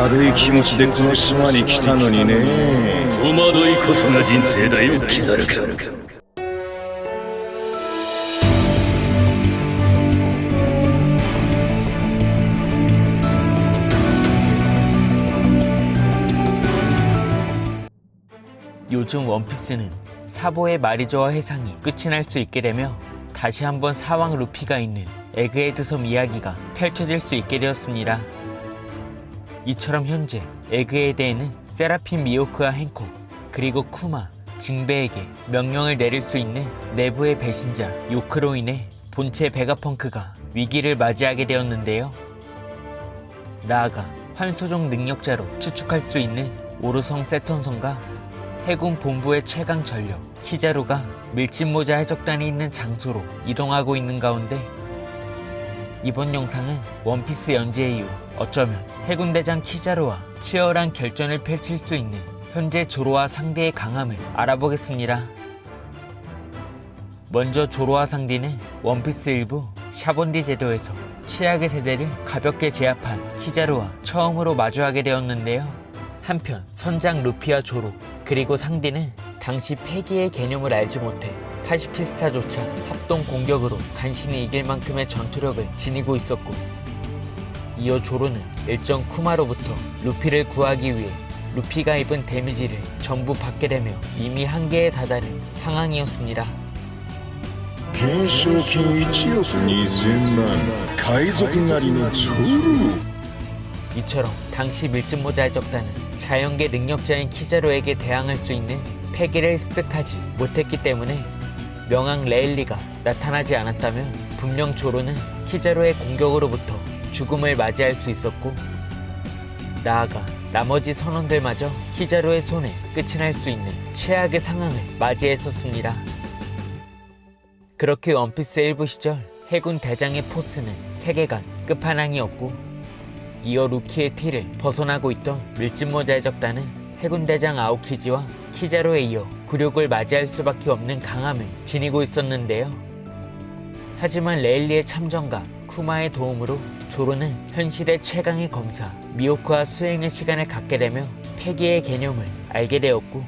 軽い気持ちでこの島に来たのにね。戸惑いこそが人生だよ、キザルカ。 요즘 원피스는 사보의 마리조와 해상이 끝이 날 수 있게 되며 다시 한번 사왕 루피가 있는 에그헤드 섬 이야기가 펼쳐질 수 있게 되었습니다. 이처럼 현재 에그헤드에는 세라핀 미호크와 행콕 그리고 쿠마, 징베에게 명령을 내릴 수 있는 내부의 배신자 요크로 인해 본체 베가펑크가 위기를 맞이하게 되었는데요. 나아가 환소종 능력자로 추측할 수 있는 오르성 세톤성과 해군 본부의 최강 전력 키자루가 밀짚모자 해적단이 있는 장소로 이동하고 있는 가운데 이번 영상은 원피스 연재 이후 어쩌면 해군대장 키자루와 치열한 결전을 펼칠 수 있는 현재 조로와 상대의 강함을 알아보겠습니다. 먼저 조로와 상대는 원피스 일부 샤본디 제도에서 최악의 세대를 가볍게 제압한 키자루와 처음으로 마주하게 되었는데요. 한편 선장 루피와 조로 그리고 상대는 당시 패기의 개념을 알지 못해 파시피스타조차 합동 공격으로 간신히 이길 만큼의 전투력을 지니고 있었고, 이어 조로는 일정 쿠마로부터 루피를 구하기 위해 루피가 입은 데미지를 전부 받게 되며 이미 한계에 다다른 상황이었습니다. 懸賞金1億2000万海賊狩りのゾロ。 이처럼 당시 밀짚모자 해적단은 자연계 능력자인 키자루에게 대항할 수 있는 패기를 습득하지 못했기 때문에 명왕 레일리가 나타나지 않았다면 분명 조로는 키자루의 공격으로부터 죽음을 맞이할 수 있었고, 나아가 나머지 선원들마저 키자루의 손에 끝이 날 수 있는 최악의 상황을 맞이했었습니다. 그렇게 원피스 일부 시절 해군 대장의 포스는 세계관 끝판왕이었고, 이어 루키의 티를 벗어나고 있던 밀짚모자 해적단은 해군대장 아오키지와 키자루에 이어 굴욕을 맞이할 수밖에 없는 강함을 지니고 있었는데요. 하지만 레일리의 참전과 쿠마의 도움으로 조로는 현실의 최강의 검사 미호크와 수행의 시간을 갖게 되며 패기의 개념을 알게 되었고,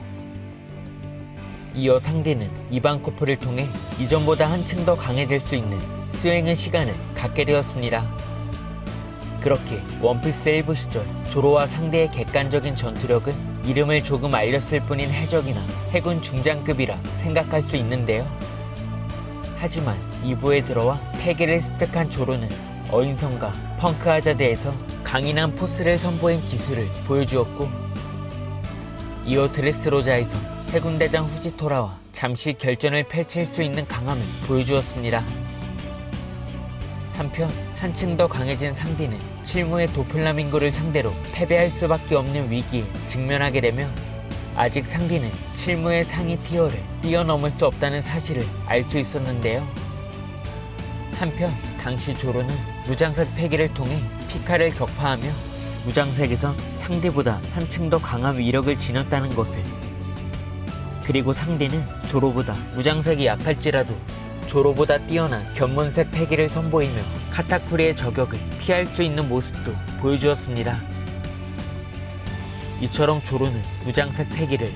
이어 상대는 이반코프를 통해 이전보다 한층 더 강해질 수 있는 수행의 시간을 갖게 되었습니다. 그렇게 원피스 일부 시절 조로와 상대의 객관적인 전투력은 이름을 조금 알렸을 뿐인 해적이나 해군 중장급이라 생각할 수 있는데요. 하지만 2부에 들어와 패기를 습득한 조로는 어인성과 펑크하자드에서 강인한 포스를 선보인 기술을 보여주었고, 이어 드레스로자에서 해군대장 후지토라와 잠시 결전을 펼칠 수 있는 강함을 보여주었습니다. 한편 한층 더 강해진 상대는 칠무의 도플라밍고를 상대로 패배할 수밖에 없는 위기에 직면하게 되며, 아직 상대는 칠무의 상위 티어를 뛰어넘을 수 없다는 사실을 알 수 있었는데요. 한편 당시 조로는 무장색 패기를 통해 피카를 격파하며 무장색에선 상대보다 한층 더 강한 위력을 지녔다는 것을, 그리고 상대는 조로보다 무장색이 약할지라도 조로보다 뛰어난 견문색 패기를 선보이며 카타쿠리의 저격을 피할 수 있는 모습도 보여주었습니다. 이처럼 조로는 무장색 패기를,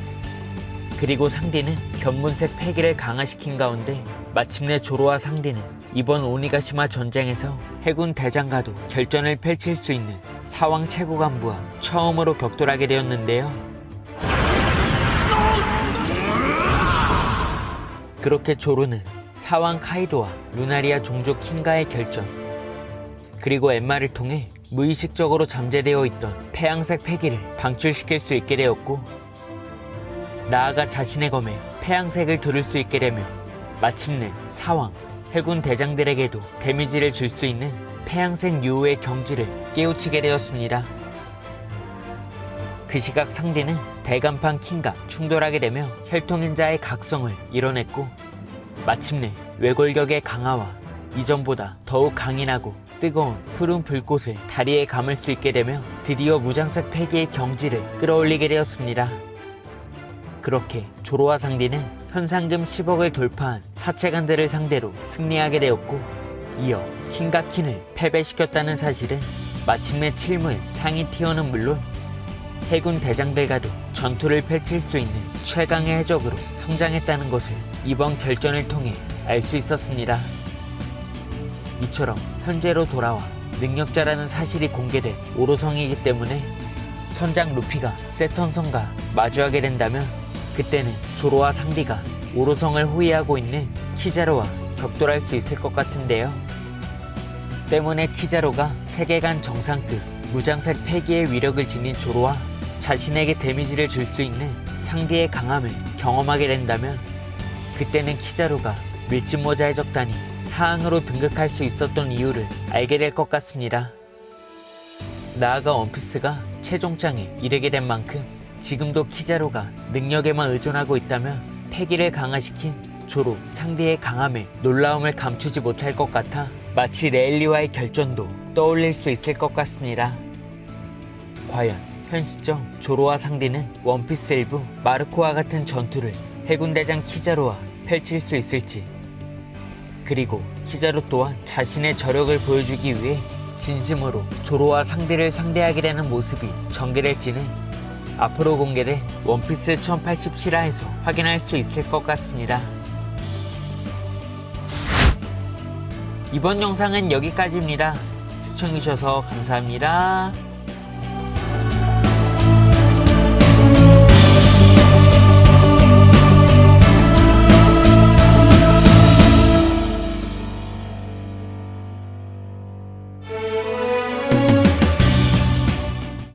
그리고 상대는 견문색 패기를 강화시킨 가운데 마침내 조로와 상대는 이번 오니가시마 전쟁에서 해군 대장과도 결전을 펼칠 수 있는 사왕 최고간부와 처음으로 격돌하게 되었는데요. 그렇게 조로는 사왕 카이도와 루나리아 종족 킹과의 결전, 그리고 엠마를 통해 무의식적으로 잠재되어 있던 폐양색 패기를 방출시킬 수 있게 되었고, 나아가 자신의 검에 폐양색을 두를 수 있게 되며 마침내 사왕, 해군 대장들에게도 데미지를 줄 수 있는 폐양색 유호의 경지를 깨우치게 되었습니다. 그 시각 상대는 대간판 킹과 충돌하게 되며 혈통인자의 각성을 이뤄냈고, 마침내 외골격의 강화와 이전보다 더욱 강인하고 뜨거운 푸른 불꽃을 다리에 감을 수 있게 되며 드디어 무장색 패기의 경지를 끌어올리게 되었습니다. 그렇게 조로와 상대는 현상금 10억을 돌파한 사체간들을 상대로 승리하게 되었고, 이어 킹과 킨을 패배시켰다는 사실은 마침내 칠무의 상위 티어는 물론 해군 대장들과도 전투를 펼칠 수 있는 최강의 해적으로 성장했다는 것을 이번 결전을 통해 알 수 있었습니다. 이처럼 현재로 돌아와 능력자라는 사실이 공개된 오로성이기 때문에 선장 루피가 세턴성과 마주하게 된다면 그때는 조로와 상디가 오로성을 호위하고 있는 키자로와 격돌할 수 있을 것 같은데요. 때문에 키자로가 세계관 정상급 무장살 폐기의 위력을 지닌 조로와 자신에게 데미지를 줄 수 있는 상디의 강함을 경험하게 된다면 그때는 키자로가 밀짚모자 해적단이 사항으로 등극할 수 있었던 이유를 알게 될 것 같습니다. 나아가 원피스가 최종장에 이르게 된 만큼 지금도 키자로가 능력에만 의존하고 있다면 패기를 강화시킨 조로, 상디의 강함에 놀라움을 감추지 못할 것 같아 마치 레일리와의 결전도 떠올릴 수 있을 것 같습니다. 과연 현 시점 조로와 상디는 원피스 일부 마르코와 같은 전투를 해군대장 키자로와 펼칠 수 있을지, 그리고 키자로 또한 자신의 저력을 보여주기 위해 진심으로 조로와 상디를 상대하게 되는 모습이 전개될지는 앞으로 공개될 원피스 1087화에서 확인할 수 있을 것 같습니다. 이번 영상은 여기까지입니다. 시청해주셔서 감사합니다.